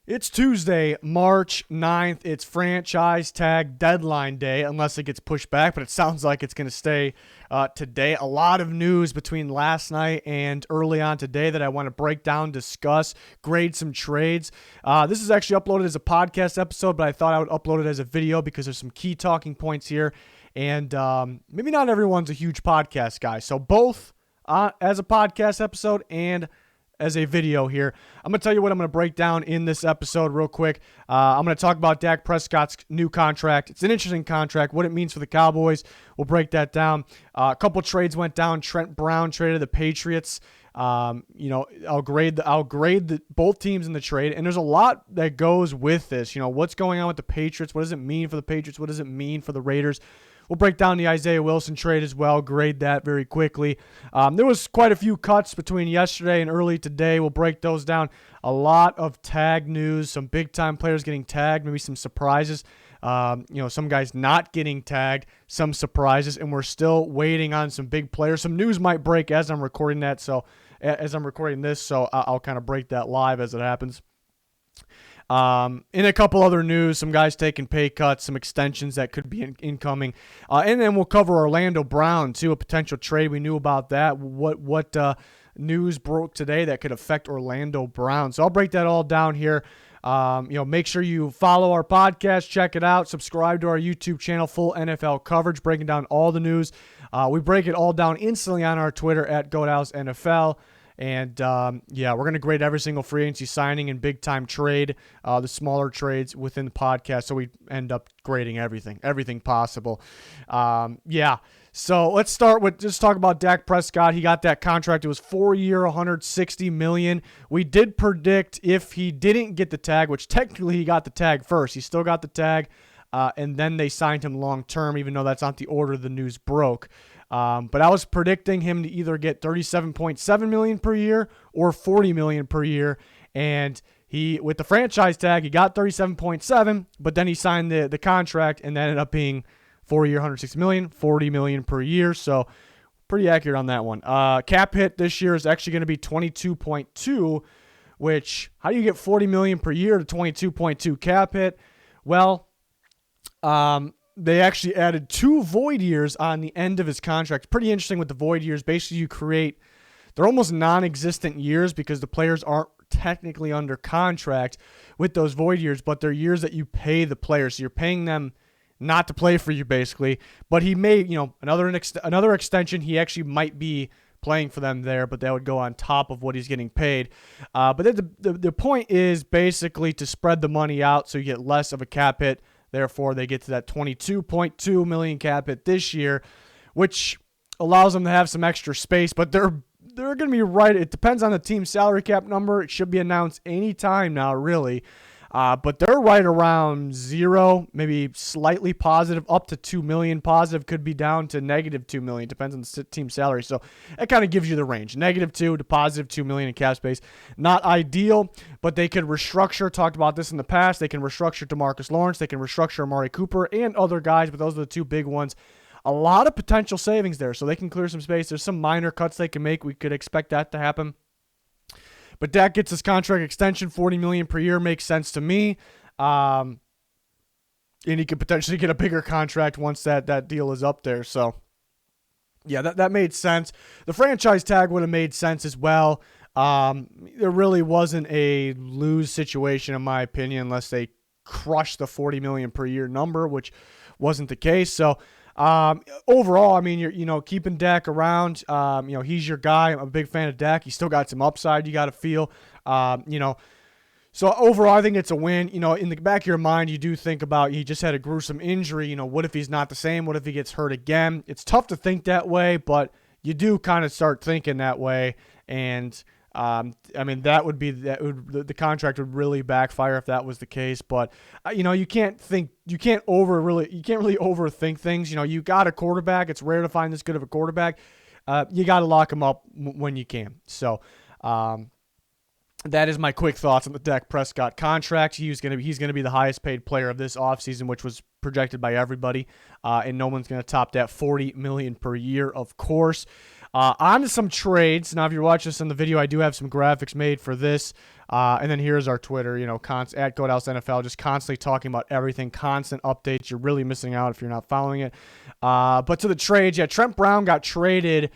It's Tuesday, March 9th. It's franchise tag deadline day, unless it gets pushed back, but it sounds like it's going to stay today. A lot of news between last night and early on today that I want to break down, discuss, grade some trades. This is actually uploaded as a podcast episode, but I thought I would upload it as a video because there's some key talking points here, and maybe not everyone's a huge podcast guy. So both as a podcast episode and as a video here. I'm going to tell you what I'm going to break down in this episode real quick. I'm going to talk about Dak Prescott's new contract. It's an interesting contract, what it means for the Cowboys. We'll break that down. A couple trades went down. Trent Brown traded the Patriots. I'll grade both teams in the trade, and there's a lot that goes with this. What's going on with the Patriots? What does it mean for the Patriots? What does it mean for the Raiders? We'll break down the Isaiah Wilson trade as well, grade that very quickly. There was quite a few cuts between yesterday and early today. We'll break those down. A lot of tag news, some big-time players getting tagged, maybe some surprises. Some guys not getting tagged, some surprises, and we're still waiting on some big players. Some news might break as I'm recording that, so as I'm recording this, so I'll kind of break that live as it happens. In a couple other news, some guys taking pay cuts, some extensions that could be incoming. And then we'll cover Orlando Brown, too, a potential trade. We knew about that. What news broke today that could affect Orlando Brown. So I'll break that all down here. Make sure you follow our podcast, check it out, subscribe to our YouTube channel, full NFL coverage, breaking down all the news. We break it all down instantly on our Twitter at GoDowsNFL. And, we're going to grade every single free agency signing and big-time trade, the smaller trades within the podcast, so we end up grading everything possible. So let's start with just talk about Dak Prescott. He got that contract. It was 4-year, $160 million. We did predict if he didn't get the tag, which technically he got the tag first. He still got the tag, and then they signed him long-term, even though that's not the order the news broke. But I was predicting him to either get $37.7 million per year or $40 million per year. And he, with the franchise tag, he got $37.7, but then he signed the contract and that ended up being 4-year, $160 million, $40 million per year. So pretty accurate on that one. Cap hit this year is actually going to be 22.2, which how do you get $40 million per year to 22.2 cap hit? Well, they actually added 2 void years on the end of his contract. Pretty interesting with the void years. Basically, they're almost non-existent years because the players aren't technically under contract with those void years, but they're years that you pay the players. So you're paying them not to play for you, basically. But he made, another extension. He actually might be playing for them there, but that would go on top of what he's getting paid. But the point is basically to spread the money out so you get less of a cap hit. Therefore, they get to that $22.2 million cap hit this year, which allows them to have some extra space. But they're going to be right. It depends on the team salary cap number. It should be announced anytime now, really. But they're right around 0, maybe slightly positive, up to $2 million positive. Could be down to negative $2 million. Depends on the team salary. So that kind of gives you the range. -2 to positive $2 million in cap space. Not ideal, but they could restructure. Talked about this in the past. They can restructure DeMarcus Lawrence. They can restructure Amari Cooper and other guys, but those are the 2 big ones. A lot of potential savings there, so they can clear some space. There's some minor cuts they can make. We could expect that to happen. But Dak gets his contract extension, $40 million per year, makes sense to me. And he could potentially get a bigger contract once that deal is up there. So, yeah, that made sense. The franchise tag would have made sense as well. There really wasn't a lose situation, in my opinion, unless they crushed the $40 million per year number, which wasn't the case. So, overall, I mean, you're keeping Dak around. He's your guy. I'm a big fan of Dak. He's still got some upside. You got to feel, So overall, I think it's a win. In the back of your mind, you do think about he just had a gruesome injury. What if he's not the same? What if he gets hurt again? It's tough to think that way, but you do kind of start thinking that way. And the contract would really backfire if that was the case. But you can't really overthink things. You got a quarterback. It's rare to find this good of a quarterback. You got to lock him up when you can. So that is my quick thoughts on the Dak Prescott contract. He's going to be the highest paid player of this offseason, which was projected by everybody, and no one's going to top that $40 million per year, of course. On to some trades. Now, if you're watching this in the video, I do have some graphics made for this. And then here's our Twitter, at GoDows NFL, just constantly talking about everything, constant updates. You're really missing out if you're not following it. But to the trades, Trent Brown got traded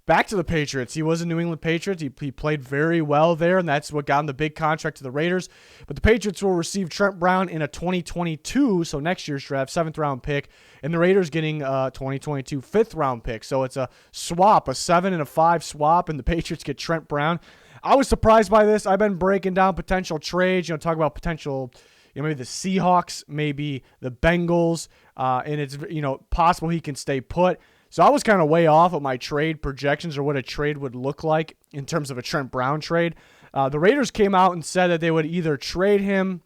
back to the Patriots. He was a New England Patriot. He played very well there, and that's what got him the big contract to the Raiders. But the Patriots will receive Trent Brown in a 2022, so next year's draft, 7th-round pick, and the Raiders getting a 2022 5th-round pick. So it's a swap, a 7 and a 5 swap, and the Patriots get Trent Brown. I was surprised by this. I've been breaking down potential trades, talk about potential, maybe the Seahawks, maybe the Bengals, and it's, possible he can stay put. So I was kind of way off of my trade projections or what a trade would look like in terms of a Trent Brown trade. The Raiders came out and said that they would either trade him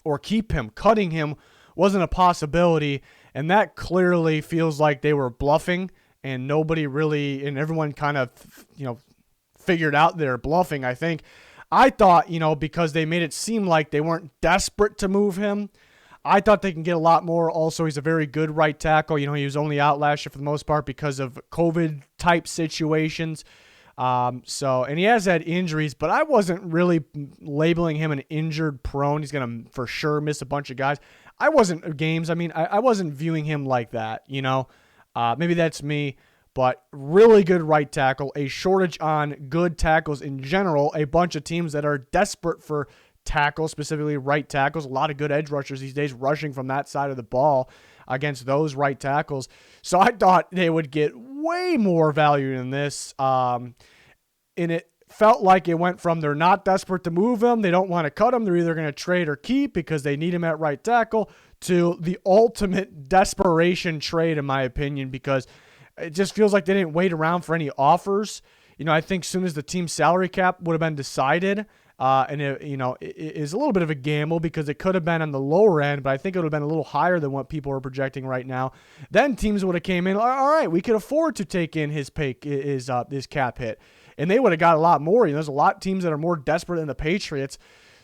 or keep him. Cutting him wasn't a possibility, and that clearly feels like they were bluffing, and nobody really, and everyone kind of, figured out they're bluffing, I think. I thought, because they made it seem like they weren't desperate to move him, I thought they can get a lot more. Also, he's a very good right tackle. He was only out last year for the most part because of COVID-type situations. And he has had injuries, but I wasn't really labeling him an injured prone. He's going to for sure miss a bunch of guys. I wasn't viewing him like that, Maybe that's me, but really good right tackle, a shortage on good tackles in general, a bunch of teams that are desperate for tackles, specifically right tackles. A lot of good edge rushers these days rushing from that side of the ball against those right tackles. So I thought they would get way more value than this. And it felt like it went from they're not desperate to move him, they don't want to cut him, they're either going to trade or keep because they need him at right tackle, to the ultimate desperation trade, in my opinion, because it just feels like they didn't wait around for any offers. I think as soon as the team's salary cap would have been decided, and it is a little bit of a gamble because it could have been on the lower end, but I think it would have been a little higher than what people are projecting right now. Then teams would have came in, all right, we could afford to take in his cap hit, and they would have got a lot more. There's a lot of teams that are more desperate than the Patriots.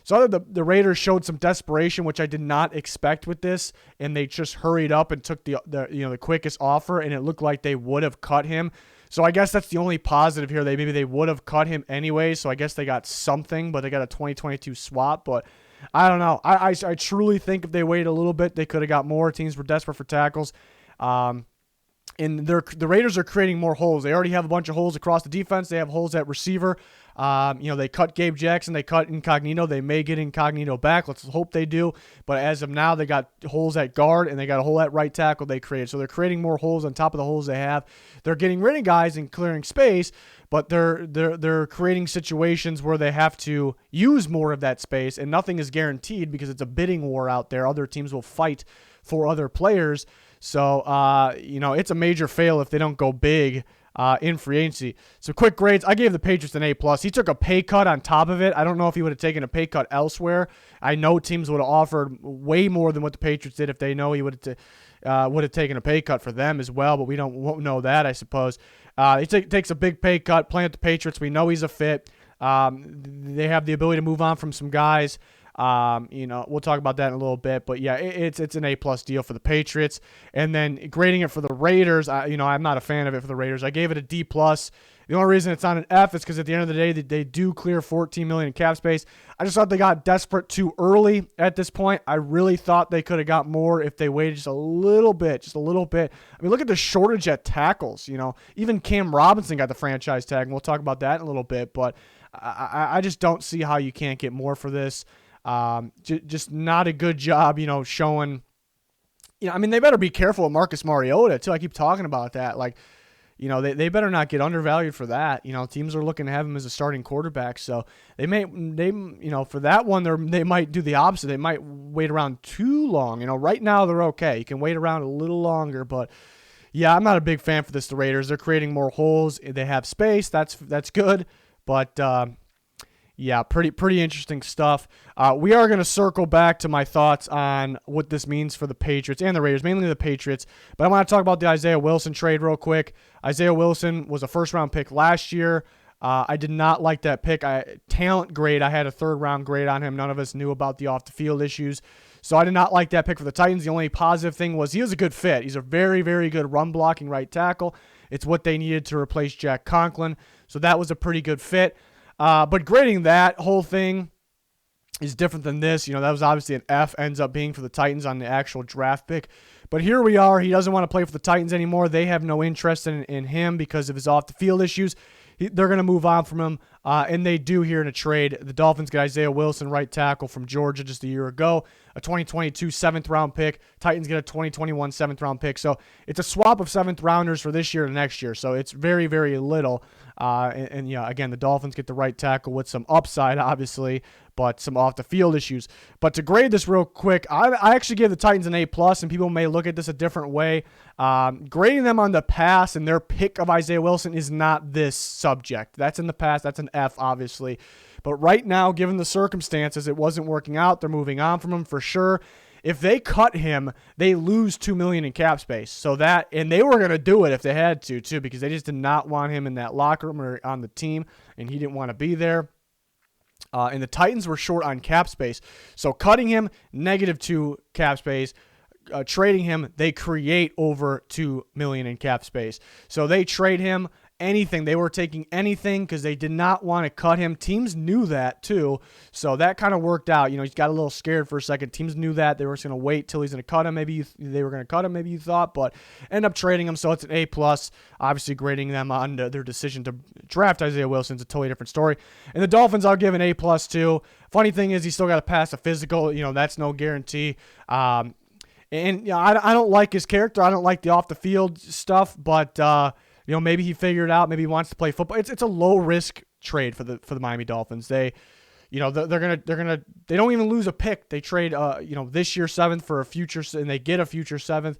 So I thought the Raiders showed some desperation, which I did not expect with this, and they just hurried up and took the quickest offer, and it looked like they would have cut him. So I guess that's the only positive here. Maybe they would have cut him anyway, so I guess they got something, but they got a 2022 swap. But I don't know. I truly think if they waited a little bit, they could have got more. Teams were desperate for tackles. And the Raiders are creating more holes. They already have a bunch of holes across the defense. They have holes at receiver. They cut Gabe Jackson. They cut Incognito. They may get Incognito back. Let's hope they do. But as of now, they got holes at guard, and they got a hole at right tackle they created. So they're creating more holes on top of the holes they have. They're getting rid of guys and clearing space, but they're creating situations where they have to use more of that space, and nothing is guaranteed because it's a bidding war out there. Other teams will fight for other players. So, it's a major fail if they don't go big in free agency. So quick grades. I gave the Patriots an A+. He took a pay cut on top of it. I don't know if he would have taken a pay cut elsewhere. I know teams would have offered way more than what the Patriots did if they know he would have taken a pay cut for them as well, but won't know that, I suppose. He takes a big pay cut playing with the Patriots. We know he's a fit. They have the ability to move on from some guys. We'll talk about that in a little bit, but yeah, it's an A+ deal for the Patriots. And then grading it for the Raiders, I'm not a fan of it for the Raiders. I gave it a D+. The only reason it's on an F is because at the end of the day, they do clear $14 million in cap space. I just thought they got desperate too early at this point. I really thought they could have got more if they waited just a little bit. I mean, look at the shortage at tackles. Even Cam Robinson got the franchise tag, and we'll talk about that in a little bit. But I just don't see how you can't get more for this. Just not a good job, showing. They better be careful with Marcus Mariota too. I keep talking about that. They better not get undervalued for that. Teams are looking to have him as a starting quarterback, so they for that one they might do the opposite. They might wait around too long. Right now they're okay. You can wait around a little longer, but yeah, I'm not a big fan for this. The Raiders, they're creating more holes. They have space. That's good, but. Yeah, pretty interesting stuff. We are going to circle back to my thoughts on what this means for the Patriots and the Raiders, mainly the Patriots. But I want to talk about the Isaiah Wilson trade real quick. Isaiah Wilson was a first-round pick last year. I did not like that pick. Talent grade, I had a third-round grade on him. None of us knew about the off-the-field issues. So I did not like that pick for the Titans. The only positive thing was he was a good fit. He's a very, very good run-blocking right tackle. It's what they needed to replace Jack Conklin. So that was a pretty good fit. But grading that whole thing is different than this. That was obviously an F, ends up being for the Titans on the actual draft pick. But here we are. He doesn't want to play for the Titans anymore. They have no interest in him because of his off-the-field issues. They're going to move on from him, and they do here in a trade. The Dolphins get Isaiah Wilson, right tackle from Georgia just a year ago, a 2022 7th-round pick. Titans get a 2021 7th-round pick. So it's a swap of 7th-rounders for this year and next year. So it's very, very little. And again, the Dolphins get the right tackle with some upside, obviously, but some off-the-field issues. But to grade this real quick, I actually give the Titans an A+, and people may look at this a different way. Grading them on the pass and their pick of Isaiah Wilson is not this subject. That's in the past. That's an F, obviously. But right now, given the circumstances, it wasn't working out. They're moving on from him for sure. If they cut him, they lose $2 million in cap space. And they were going to do it if they had to, too, because they just did not want him in that locker room or on the team, and he didn't want to be there. And the Titans were short on cap space. So cutting him, -2 cap space. Trading him, they create over $2 million in cap space. So they trade him anything. They were taking anything because they did not want to cut him. Teams knew that too. So that kind of worked out. He's got a little scared for a second. Teams knew that. They were just going to wait till he's going to cut him. Maybe they were going to cut him, maybe you thought, but end up trading him. So it's an A+. Obviously grading them on their decision to draft Isaiah Wilson is a totally different story. And the Dolphins, I'll give an A+ too. Funny thing is, he's still got to pass a physical. That's no guarantee. And I don't like his character. I don't like the off the field stuff, but maybe he figured it out. Maybe he wants to play football. It's a low risk trade for the Miami Dolphins. They don't even lose a pick. They trade this year 7th for a future, and they get a future 7th.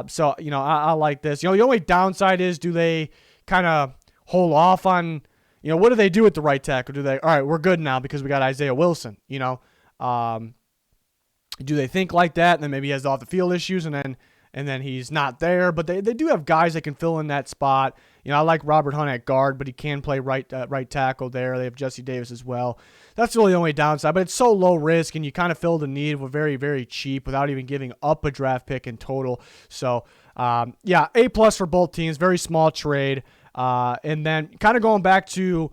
So I like this. The only downside is, do they kind of hold off on what do they do at the right tackle? Do they, all right, we're good now because we got Isaiah Wilson? Do they think like that, and then maybe he has off the field issues, and then he's not there? But they do have guys that can fill in that spot. I like Robert Hunt at guard, but he can play right tackle there. They have Jesse Davis as well. That's really the only downside, but it's so low risk, and you kind of fill the need with very, very cheap without even giving up a draft pick in total. So, A+ for both teams. Very small trade. And then kind of going back to,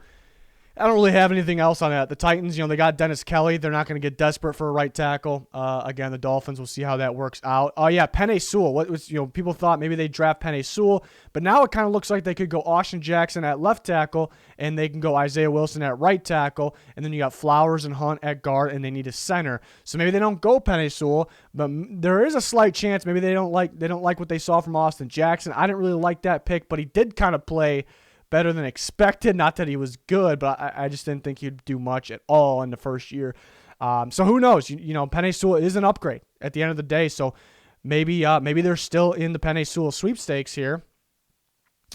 I don't really have anything else on that. The Titans, they got Dennis Kelly. They're not going to get desperate for a right tackle. Again, the Dolphins, we'll see how that works out. Oh, yeah, Penei Sewell. What was, people thought maybe they'd draft Penei Sewell, but now it kind of looks like they could go Austin Jackson at left tackle, and they can go Isaiah Wilson at right tackle, and then you got Flowers and Hunt at guard, and they need a center. So maybe they don't go Penei Sewell, but there is a slight chance maybe they don't like what they saw from Austin Jackson. I didn't really like that pick, but he did kind of play better than expected. Not that he was good, but I just didn't think he'd do much at all in the first year. So who knows? Penei Sewell is an upgrade at the end of the day. So maybe they're still in the Penei Sewell sweepstakes here.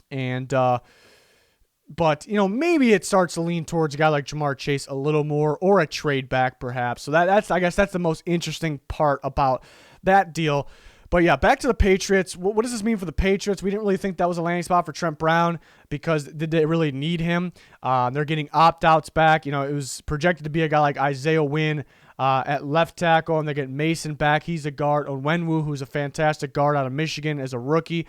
And but maybe it starts to lean towards a guy like Jamar Chase a little more, or a trade back perhaps. So I guess that's the most interesting part about that deal. But yeah, back to the Patriots. What does this mean for the Patriots? We didn't really think that was a landing spot for Trent Brown, because did they really need him? They're getting opt-outs back. It was projected to be a guy like Isaiah Wynn at left tackle, and they get Mason back. He's a guard. Onwenu, who's a fantastic guard out of Michigan as a rookie.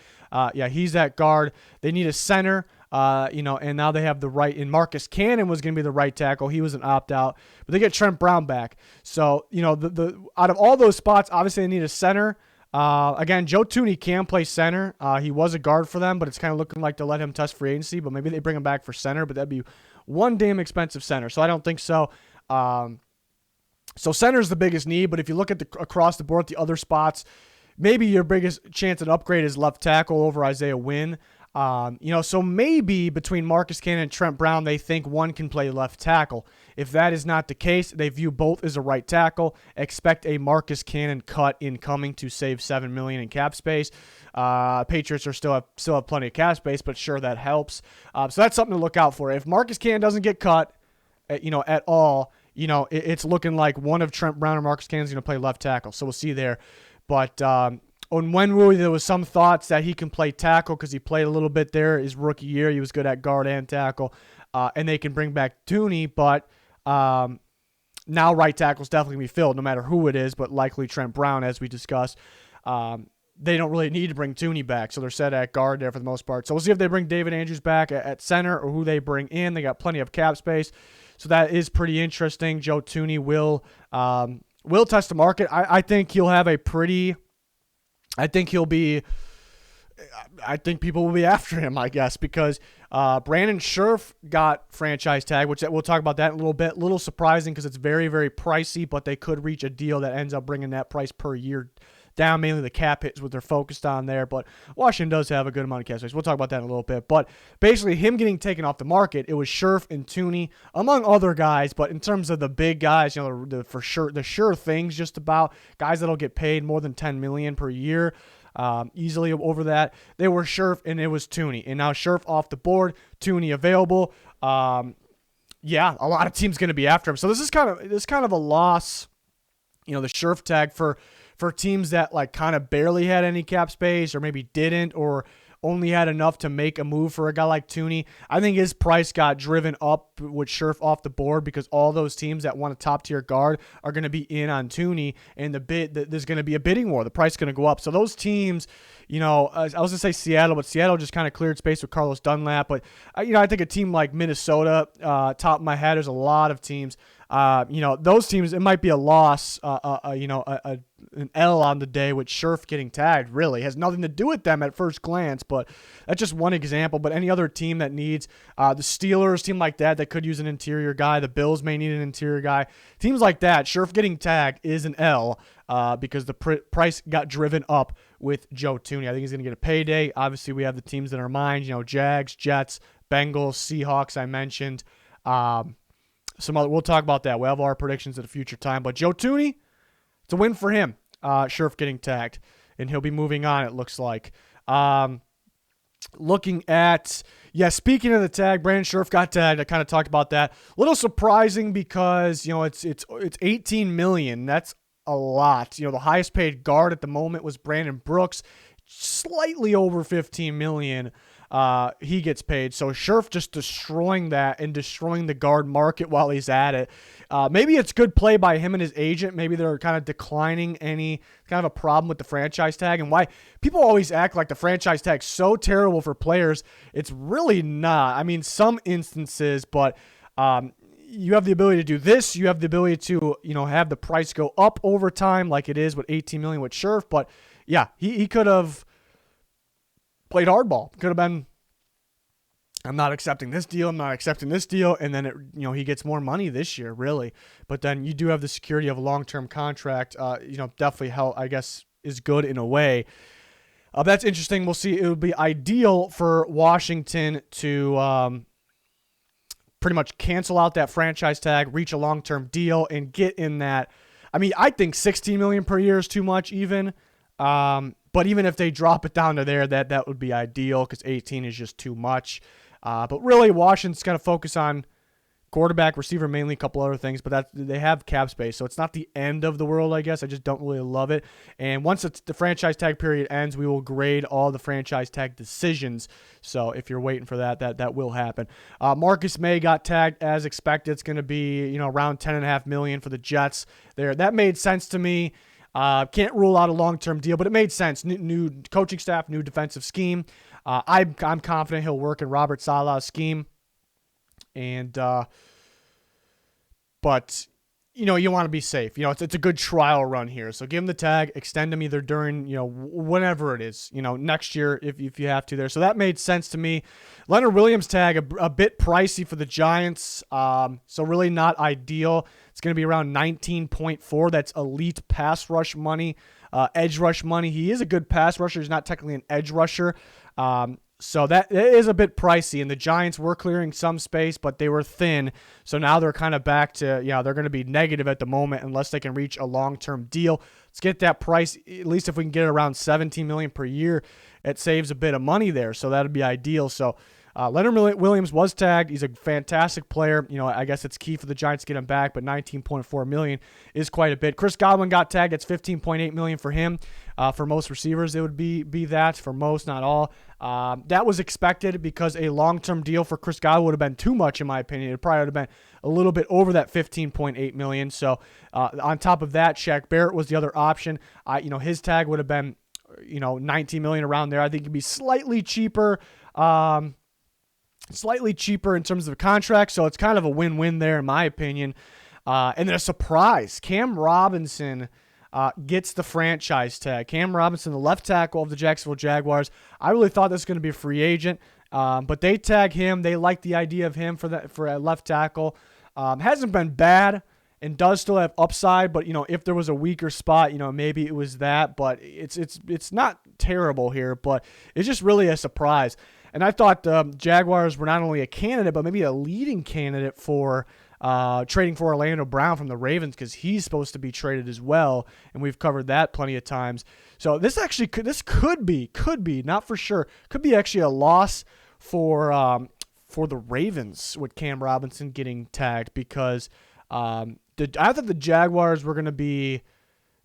He's that guard. They need a center. And now they have the right, and Marcus Cannon was going to be the right tackle. He was an opt-out, but they get Trent Brown back. So, the out of all those spots, obviously they need a center. Again, Joe Thuney can play center. He was a guard for them, but it's kind of looking like they'll let him test free agency, but maybe they bring him back for center, but that'd be one damn expensive center. So I don't think so. So center is the biggest need, but if you look at across the board at the other spots, maybe your biggest chance at upgrade is left tackle over Isaiah Wynn. So maybe between Marcus Cannon and Trent Brown, they think one can play left tackle. If that is not the case, they view both as a right tackle. Expect a Marcus Cannon cut incoming to save $7 million in cap space. Patriots are still have plenty of cap space, but sure, that helps. So that's something to look out for. If Marcus Cannon doesn't get cut, at all, it's looking like one of Trent Brown or Marcus Cannon is going to play left tackle. So we'll see there. But Onwenu, there was some thoughts that he can play tackle because he played a little bit there his rookie year. He was good at guard and tackle. And they can bring back Thuney, but now right tackle is definitely going to be filled no matter who it is, but likely Trent Brown, as we discussed. they don't really need to bring Tooney back, so they're set at guard there for the most part. So we'll see if they bring David Andrews back at center or who they bring in. They got plenty of cap space, so that is pretty interesting. Joe Tooney will test the market. I think he'll have a pretty. I think people will be after him, I guess, because Brandon Scherf got franchise tag, which we'll talk about that in a little bit. A little surprising because it's very, very pricey, but they could reach a deal that ends up bringing that price per year down. Mainly the cap hit is what they're focused on there, but Washington does have a good amount of cap space. We'll talk about that in a little bit. But basically, him getting taken off the market, it was Scherf and Tooney, among other guys. But in terms of the big guys, the sure things, just about guys that'll get paid more than $10 million per year. Easily over that. They were Scherf and it was Tooney. And now Scherf off the board, Tooney available. A lot of teams going to be after him. So this is kind of a loss, the Scherf tag for teams that like kind of barely had any cap space or maybe didn't or only had enough to make a move for a guy like Tooney. I think his price got driven up with Scherf off the board because all those teams that want a top-tier guard are going to be in on Tooney, and there's going to be a bidding war. The price is going to go up. So those teams, I was going to say Seattle, but Seattle just kind of cleared space with Carlos Dunlap. But, I think a team like Minnesota, top of my head, there's a lot of teams. Those teams, it might be a loss, an L on the day with Scherf getting tagged. Really has nothing to do with them at first glance, but that's just one example. But any other team that needs the Steelers, team like that could use an interior guy. The Bills may need an interior guy. Teams like that, Scherf getting tagged is an L because the price got driven up with Joe Tooney. I think he's going to get a payday. Obviously, we have the teams in our mind, Jags, Jets, Bengals, Seahawks. I mentioned. Some other, we'll talk about that. We'll have our predictions at a future time. But Joe Tooney, it's a win for him. Scherf getting tagged, and he'll be moving on, it looks like. Looking at, speaking of the tag, Brandon Scherf got tagged. I kind of talked about that. A little surprising because, it's $18 million. That's a lot. The highest paid guard at the moment was Brandon Brooks, slightly over $15 million. He gets paid. So Scherf just destroying that and destroying the guard market while he's at it. Maybe it's good play by him and his agent. Maybe they're kind of declining any kind of a problem with the franchise tag, and why people always act like the franchise tag's so terrible for players. It's really not. I mean, some instances, but you have the ability to do this. You have the ability to, have the price go up over time like it is with $18 million with Scherf. But yeah, he could have played hardball. Could have been, I'm not accepting this deal. I'm not accepting this deal. And then, he gets more money this year, really. But then you do have the security of a long-term contract, definitely how, I guess, is good in a way. That's interesting. We'll see. It would be ideal for Washington to pretty much cancel out that franchise tag, reach a long-term deal, and get in that. I mean, I think $16 million per year is too much even. But even if they drop it down to there, that would be ideal because 18 is just too much. But really, Washington's going to focus on quarterback, receiver, mainly a couple other things. But they have cap space, so it's not the end of the world, I guess. I just don't really love it. And once the franchise tag period ends, we will grade all the franchise tag decisions. So if you're waiting for that will happen. Marcus May got tagged as expected. It's going to be around $10.5 million for the Jets there. That made sense to me. Can't rule out a long-term deal, but it made sense. New coaching staff, new defensive scheme. I'm confident he'll work in Robert Saleh's scheme. And, but you want to be safe. It's a good trial run here. So give him the tag, extend him either during, whenever it is, next year if you have to there. So that made sense to me. Leonard Williams tag, a bit pricey for the Giants. So really not ideal. It's going to be around 19.4. That's elite pass rush money, edge rush money. He is a good pass rusher. He's not technically an edge rusher. So that is a bit pricey, and the Giants were clearing some space, but they were thin. So now they're kind of back to, they're going to be negative at the moment unless they can reach a long-term deal. Let's get that price, at least if we can get it around $17 million per year, it saves a bit of money there. So that would be ideal. So Leonard Williams was tagged. He's a fantastic player. I guess it's key for the Giants to get him back, but $19.4 million is quite a bit. Chris Godwin got tagged. It's $15.8 million for him. For most receivers, it would be that. For most, not all. That was expected because a long-term deal for Chris Godwin would have been too much, in my opinion. It probably would have been a little bit over that $15.8 million. So on top of that, Shaq Barrett was the other option. His tag would have been $19 million around there. I think it'd be slightly cheaper in terms of the contract. So it's kind of a win-win there in my opinion. And then a surprise, Cam Robinson gets the franchise tag. Cam Robinson, the left tackle of the Jacksonville Jaguars. I really thought this was going to be a free agent, but they tag him. They like the idea of him for a left tackle. Hasn't been bad and does still have upside, but if there was a weaker spot, maybe it was that. But it's not terrible here, but it's just really a surprise. And I thought the Jaguars were not only a candidate, but maybe a leading candidate for trading for Orlando Brown from the Ravens, because he's supposed to be traded as well, and we've covered that plenty of times. So this could be not for sure, could be actually a loss for the Ravens with Cam Robinson getting tagged, because I thought the Jaguars were going to be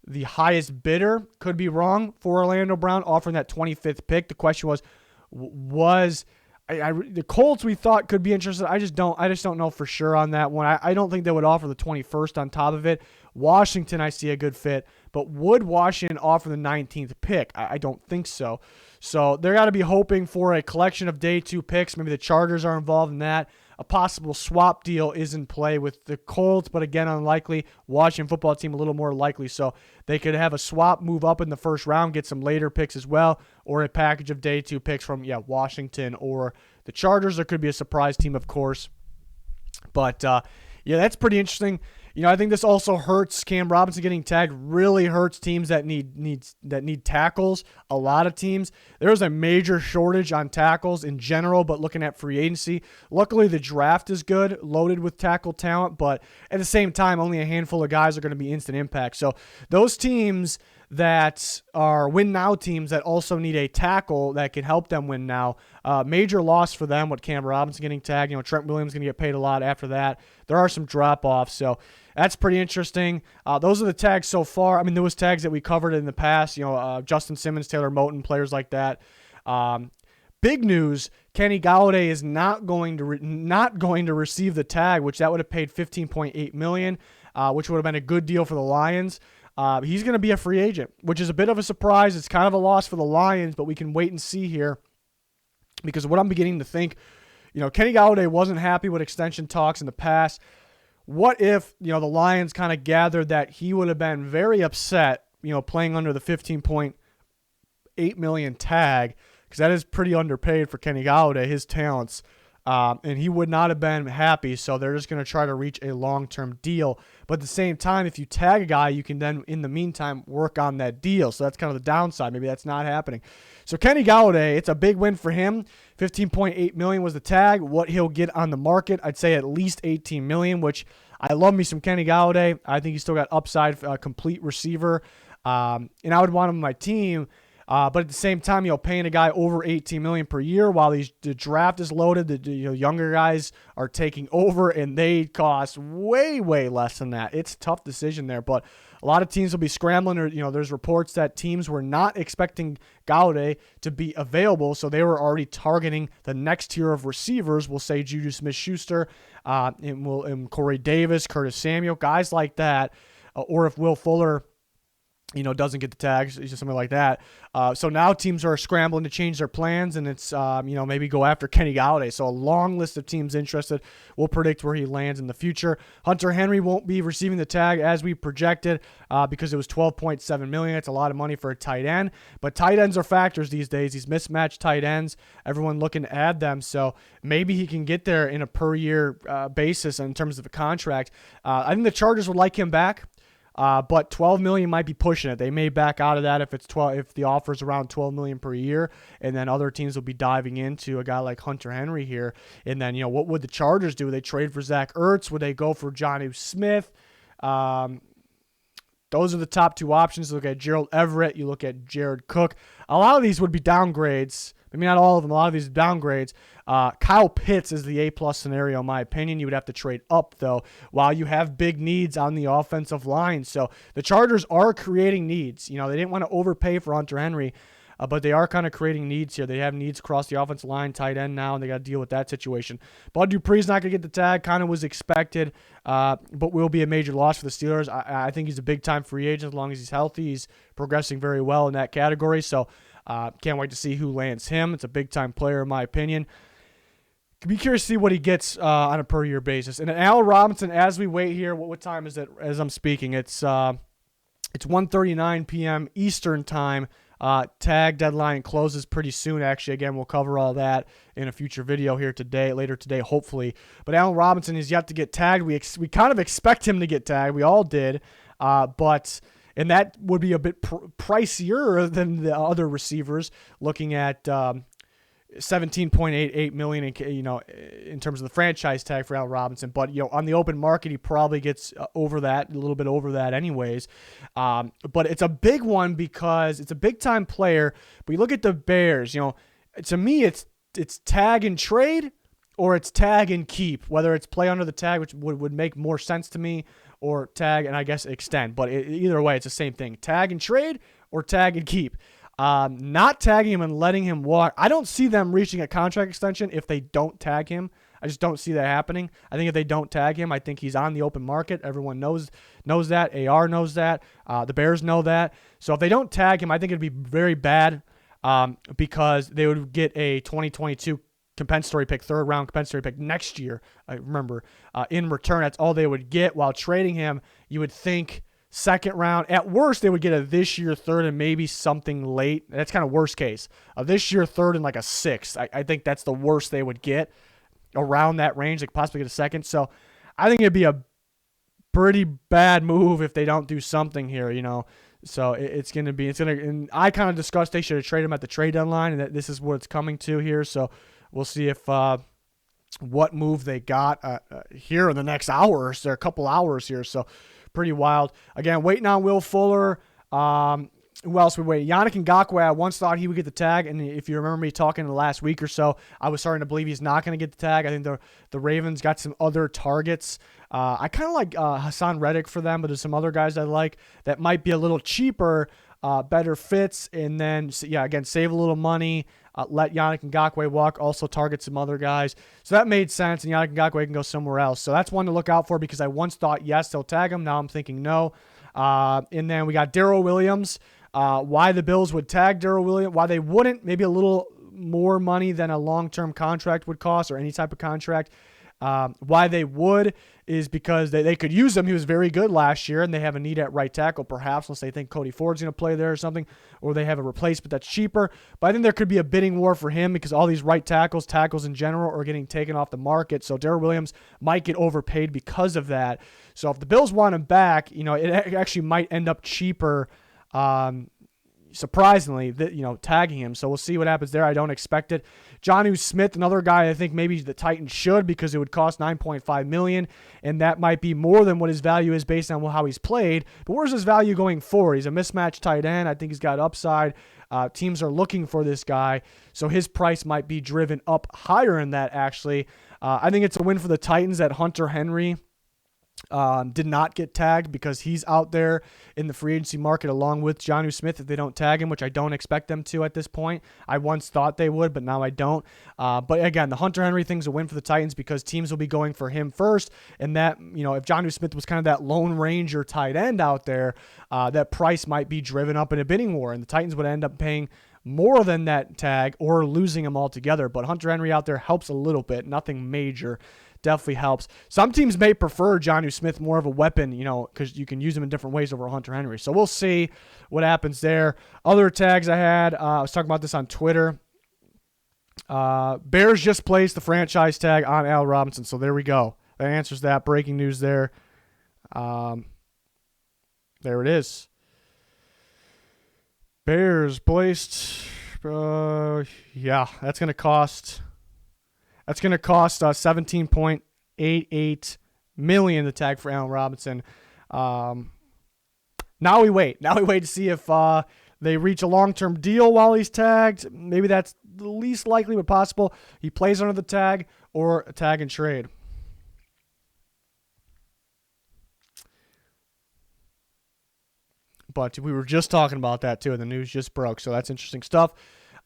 the highest bidder. Could be wrong for Orlando Brown offering that 25th pick. The question was the Colts we thought could be interested. I just don't know for sure on that one. I don't think they would offer the 21st on top of it. Washington, I see a good fit, but would Washington offer the 19th pick? I don't think so. So they're got to be hoping for a collection of day 2 picks. Maybe the Chargers are involved in that. A possible swap deal is in play with the Colts, but again, unlikely. Washington football team a little more likely. So they could have a swap, move up in the first round, get some later picks as well, or a package of day 2 picks from Washington or the Chargers. There could be a surprise team, of course. But that's pretty interesting. I think this also hurts. Cam Robinson getting tagged really hurts teams that need tackles. A lot of teams. There's a major shortage on tackles in general, but looking at free agency, luckily the draft is good, loaded with tackle talent, but at the same time, only a handful of guys are going to be instant impact. So those teams that are win now teams that also need a tackle that can help them win now. Major loss for them with Cam Robinson getting tagged. Trent Williams going to get paid a lot after that. There are some drop-offs, so that's pretty interesting. Those are the tags so far. I mean, there was tags that we covered in the past, Justin Simmons, Taylor Moton, players like that. Big news, Kenny Golladay is not going to receive the tag, which that would have paid $15.8 million, which would have been a good deal for the Lions. He's going to be a free agent, which is a bit of a surprise. It's kind of a loss for the Lions, but we can wait and see here, because what I'm beginning to think, Kenny Golladay wasn't happy with extension talks in the past. What if, the Lions kind of gathered that he would have been very upset, playing under the $15.8 million tag, because that is pretty underpaid for Kenny Golladay, his talents. And he would not have been happy, so they're just going to try to reach a long-term deal. But at the same time, if you tag a guy, you can then, in the meantime, work on that deal. So that's kind of the downside. Maybe that's not happening. So Kenny Golladay, it's a big win for him. $15.8 million was the tag. What he'll get on the market, I'd say at least $18 million, which I love me some Kenny Golladay. I think he's still got upside, complete receiver. And I would want him on my team. But at the same time, paying a guy over $18 million per year while the draft is loaded, the younger guys are taking over, and they cost way, way less than that. It's a tough decision there, but a lot of teams will be scrambling. Or there's reports that teams were not expecting Golladay to be available, so they were already targeting the next tier of receivers. We'll say Juju Smith-Schuster, and Corey Davis, Curtis Samuel, guys like that, or if Will Fuller doesn't get the tags, it's just something like that. So now teams are scrambling to change their plans, and it's, maybe go after Kenny Golladay. So a long list of teams interested. We'll predict where he lands in the future. Hunter Henry won't be receiving the tag as we projected, because it was $12.7 million. It's a lot of money for a tight end, but tight ends are factors these days. These mismatched tight ends, everyone looking to add them. So maybe he can get there in a per year basis in terms of a contract. I think the Chargers would like him back. But $12 million might be pushing it. They may back out of that if the offer is around $12 million per year, and then other teams will be diving into a guy like Hunter Henry here. And then what would the Chargers do? Would they trade for Zach Ertz? Would they go for Jonnu Smith? Those are the top 2 options. You look at Gerald Everett. You look at Jared Cook. A lot of these would be downgrades. I mean, not all of them. A lot of these downgrades. Kyle Pitts is the A-plus scenario, in my opinion. You would have to trade up, though, while you have big needs on the offensive line. So the Chargers are creating needs. They didn't want to overpay for Hunter Henry. but they are kind of creating needs here. They have needs across the offensive line, tight end now, and they got to deal with that situation. Bud Dupree's not going to get the tag, kind of was expected, but will be a major loss for the Steelers. I think he's a big-time free agent as long as he's healthy. He's progressing very well in that category, so can't wait to see who lands him. It's a big-time player in my opinion. Be curious to see what he gets on a per-year basis. And Allen Robinson, as we wait here, what time is it as I'm speaking? It's 1:39 p.m. Eastern time. Tag deadline closes pretty soon, actually. Again, we'll cover all that in a future video here later today, hopefully. But Allen Robinson is yet to get tagged. We kind of expect him to get tagged. We all did. And that would be a bit pricier than the other receivers, looking at $17.88 million in terms of the franchise tag for Allen Robinson. But on the open market, he probably gets over that, a little bit over that anyways. But it's a big one because it's a big time player. But you look at the Bears, to me it's tag and trade or it's tag and keep, whether it's play under the tag, which would make more sense to me, or tag and I guess extend. But either way, it's the same thing. Tag and trade or tag and keep. Not tagging him and letting him walk. I don't see them reaching a contract extension if they don't tag him. I just don't see that happening. I think if they don't tag him, I think he's on the open market. Everyone knows that. AR knows that. The Bears know that. So if they don't tag him, I think it'd be very bad because they would get a 2022 compensatory pick, third-round compensatory pick next year. I remember in return, that's all they would get. While trading him, you would think second round. At worst, they would get a this year third and maybe something late. That's kind of worst case. A this year third and like a sixth. I think that's the worst they would get around that range. They could possibly get a second. So I think it'd be a pretty bad move if they don't do something here, So and I kind of discussed they should have traded him at the trade deadline, and that this is what it's coming to here. So we'll see if what move they got here in the next hour or a couple hours here. So pretty wild. Again, waiting on Will Fuller. Who else we wait? Yannick Ngakoue, I once thought he would get the tag, and if you remember me talking in the last week or so, I was starting to believe he's not going to get the tag. I think the Ravens got some other targets. I kind of like Hassan Reddick for them, but there's some other guys I like that might be a little cheaper, better fits, and then, again, save a little money, let Yannick Ngakoue walk, also target some other guys. So that made sense, and Yannick Ngakoue can go somewhere else. So that's one to look out for because I once thought, yes, they'll tag him. Now I'm thinking no. And then we got Daryl Williams. Why the Bills would tag Daryl Williams, why they wouldn't, maybe a little more money than a long-term contract would cost or any type of contract. Why they would is because they could use him. He was very good last year, and they have a need at right tackle, perhaps, unless they think Cody Ford's going to play there or something, or they have a replacement that's cheaper. But I think there could be a bidding war for him because all these right tackles in general, are getting taken off the market. So Daryl Williams might get overpaid because of that. So if the Bills want him back, it actually might end up cheaper. Surprisingly, tagging him. So we'll see what happens there. I don't expect it. Jonnu Smith, another guy I think maybe the Titans should because it would cost $9.5 million, and that might be more than what his value is based on how he's played. But where's his value going forward? He's a mismatched tight end. I think he's got upside. Teams are looking for this guy, so his price might be driven up higher in that, actually. I think it's a win for the Titans that Hunter Henry did not get tagged because he's out there in the free agency market along with Jonnu Smith if they don't tag him, which I don't expect them to at this point. I once thought they would, but now I don't. But again, the Hunter Henry thing's a win for the Titans because teams will be going for him first, and that, if Jonnu Smith was kind of that Lone Ranger tight end out there, that price might be driven up in a bidding war, and the Titans would end up paying more than that tag or losing him altogether. But Hunter Henry out there helps a little bit, nothing major. Definitely helps. Some teams may prefer Jonnu Smith more of a weapon, because you can use him in different ways over Hunter Henry. So we'll see what happens there. Other tags I had, I was talking about this on Twitter. Bears just placed the franchise tag on Allen Robinson, so there we go. That answers that. Breaking news there. There it is. Bears placed. That's going to cost. That's going to cost $17.88 million, the tag for Allen Robinson. Now we wait. Now we wait to see if they reach a long-term deal while he's tagged. Maybe that's the least likely but possible. He plays under the tag or a tag and trade. But we were just talking about that too. The news just broke, so that's interesting stuff.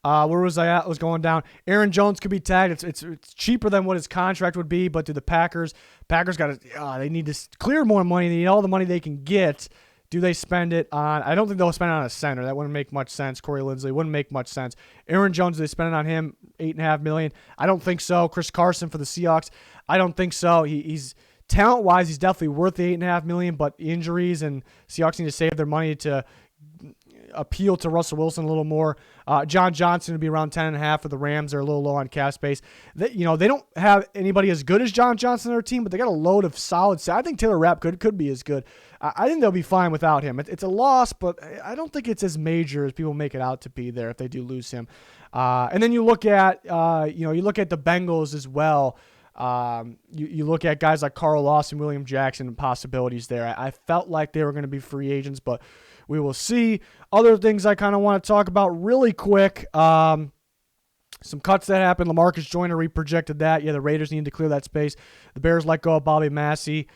Where was I at? I was going down. Aaron Jones could be tagged. It's cheaper than what his contract would be, but to the Packers got to they need to clear more money. They need all the money they can get. Do they spend it on? I don't think they'll spend it on a center. That wouldn't make much sense. Corey Linsley wouldn't make much sense. Aaron Jones, do they spend it on him? $8.5 million. I don't think so. Chris Carson for the Seahawks. I don't think so. He's talent-wise, he's definitely worth the $8.5 million, but injuries and Seahawks need to save their money to appeal to Russell Wilson a little more. John Johnson would be around 10.5 for the Rams. They're a little low on cap space. They don't have anybody as good as John Johnson on their team, but they got a load of solid. I think Taylor Rapp could be as good. I think they'll be fine without him. It's a loss, but I don't think it's as major as people make it out to be there if they do lose him. And then you look at the Bengals as well. You look at guys like Carl Lawson, William Jackson, and possibilities there. I felt like they were going to be free agents, but we will see. Other things I kind of want to talk about really quick. Some cuts that happened. LaMarcus Joyner reprojected that. Yeah, the Raiders need to clear that space. The Bears let go of Bobby Massey,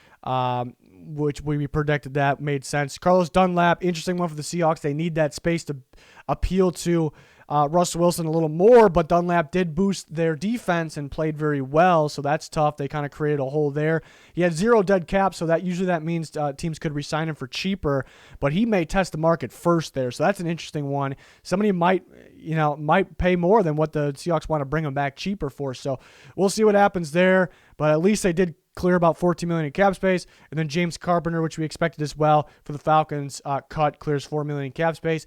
which we predicted that made sense. Carlos Dunlap, interesting one for the Seahawks. They need that space to appeal to Russell Wilson a little more, but Dunlap did boost their defense and played very well, so that's tough. They kind of created a hole there. He had zero dead cap, so that means teams could re-sign him for cheaper, but he may test the market first there, so that's an interesting one. Somebody might pay more than what the Seahawks want to bring him back cheaper for, so we'll see what happens there, but at least they did clear about $14 million in cap space, and then James Carpenter, which we expected as well for the Falcons, clears $4 million in cap space.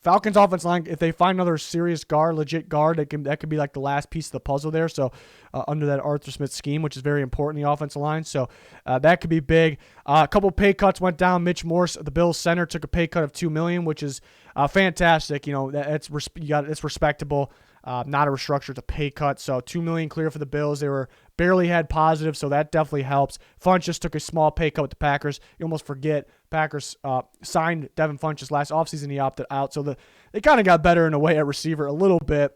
Falcons offense line, if they find another serious guard, legit guard, that could be like the last piece of the puzzle there. So under that Arthur Smith scheme, which is very important in the offensive line. So that could be big. A couple pay cuts went down. Mitch Morse, the Bills center, took a pay cut of $2 million, which is fantastic. It's respectable. Not a restructure, it's a pay cut. So $2 million clear for the Bills. They were barely had positive, so that definitely helps. Funchess took a small pay cut with the Packers. You almost forget Packers signed Devin Funchess last offseason. He opted out, so they kind of got better in a way at receiver a little bit.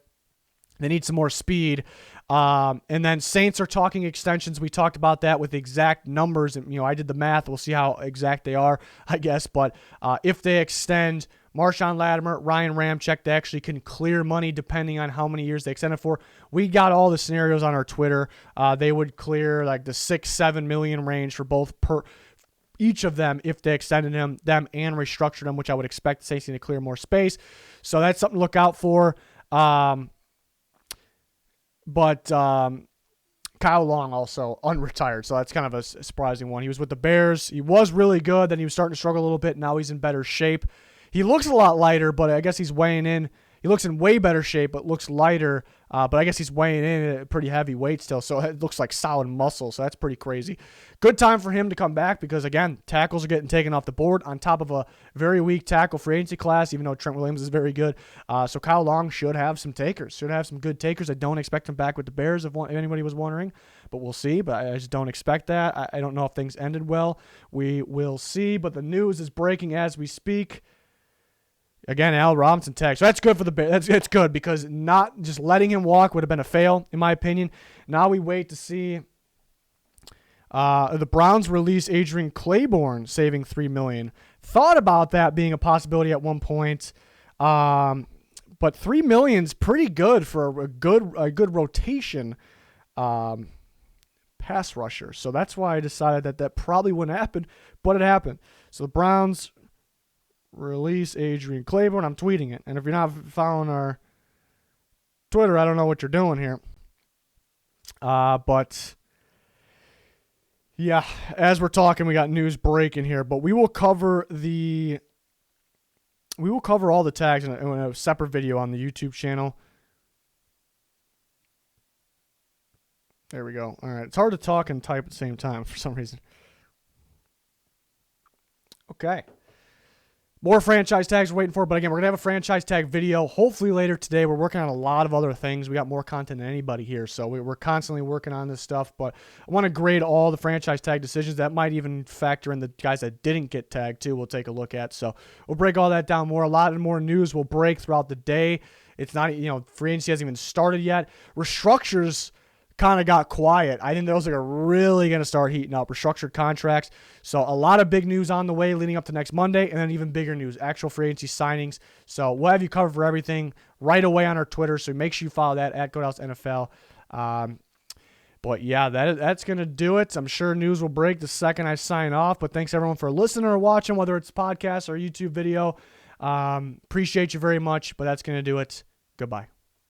They need some more speed. And then Saints are talking extensions. We talked about that with exact numbers. And, I did the math. We'll see how exact they are, I guess. But if they extend Marshawn Lattimore, Ryan Ramczyk, they actually can clear money depending on how many years they extend it for. We got all the scenarios on our Twitter. They would clear like the $6-7 million range for both each of them if they extended them and restructured them, which I would expect the Saints to clear more space. So that's something to look out for. But Kyle Long also unretired, so that's kind of a surprising one. He was with the Bears. He was really good. Then he was starting to struggle a little bit. Now he's in better shape. He looks a lot lighter, but I guess he's weighing in. He looks in way better shape, but looks lighter. But I guess he's weighing in at pretty heavy weight still, so it looks like solid muscle, so that's pretty crazy. Good time for him to come back because, again, tackles are getting taken off the board on top of a very weak tackle free agency class, even though Trent Williams is very good. So Kyle Long should have some takers, should have some good takers. I don't expect him back with the Bears if anybody was wondering, but we'll see. But I just don't expect that. I don't know if things ended well. We will see, but the news is breaking as we speak. Again, Al Robinson tag. So that's good for the Bears. It's good because not just letting him walk would have been a fail, in my opinion. Now we wait to see the Browns release Adrian Claiborne, saving $3 million. Thought about that being a possibility at one point, but $3 million is pretty good for a good rotation pass rusher. So that's why I decided that probably wouldn't happen, but it happened. So the Browns release Adrian Claiborne. I'm tweeting it. And if you're not following our Twitter, I don't know what you're doing here. But yeah, as we're talking, we got news breaking here. But we will cover all the tags in a separate video on the YouTube channel. There we go. All right. It's hard to talk and type at the same time for some reason. Okay. More franchise tags we're waiting for, but again, we're going to have a franchise tag video hopefully later today. We're working on a lot of other things. We got more content than anybody here, so we're constantly working on this stuff, but I want to grade all the franchise tag decisions. That might even factor in the guys that didn't get tagged, too. We'll take a look at, so we'll break all that down more. A lot more news will break throughout the day. It's not, free agency hasn't even started yet. Restructures kind of got quiet. I think those are really going to start heating up. Restructured contracts. So a lot of big news on the way leading up to next Monday, and then even bigger news, actual free agency signings. So we'll have you covered for everything right away on our Twitter. So make sure you follow that at Goathouse NFL. But yeah, that's going to do it. I'm sure news will break the second I sign off. But thanks everyone for listening or watching, whether it's podcast or YouTube video. Appreciate you very much. But that's going to do it. Goodbye.